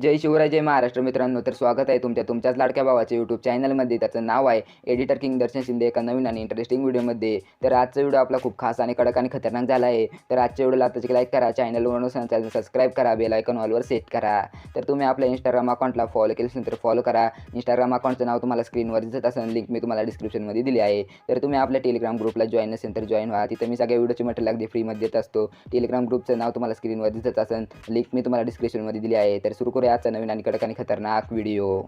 जय शिवराय, जय महाराष्ट्र मित्रांनो. तर स्वागत आहे तुमच्याच लाडक्या भावाच्या यूट्यूब चॅनलमध्ये. त्याचं नाव आहे एडिटर किंग दर्शन शिंदे. एका नवीन आणि इंटरेस्टिंग व्हिडिओमध्ये. तर आजचा व्हिडिओ आपला खूप खास आणि कडक आणि खतरनाक झाला आहे. तर आजच्या व्हिडिओला आताच लाईक करा, चॅनलवर चॅनल सबस्क्राईब करा, बेल आयकॉन ऑलवर सेट करा. तर तुम्ही आपल्या इंस्टाग्राम अकाउंटला फॉलो केलं असेल तर फॉलो करा. इंस्टाग्राम अकाउंटचं नाव तुम्हाला स्क्रीनवर दिसत असेल, लिंक मी तुम्हाला डिस्क्रिप्शनमध्ये दिली आहे. तर तुम्ही आपल्या टेलिग्राम ग्रुपला जॉईन नसेल तर जॉईन व्हा. तिथं मी सगळ्या व्हिडिओची मटेरियल अगदी फ्रीमध्ये देत असतो. टेलिग्राम ग्रुपचं नाव तुम्हाला स्क्रीनवर दिसत असेल, लिंक मी तुम्हाला डिस्क्रिप्शनमध्ये दिली आहे. तर सुरू करूया आजचा नवीन आणि कडक आणि खतरनाक व्हिडिओ.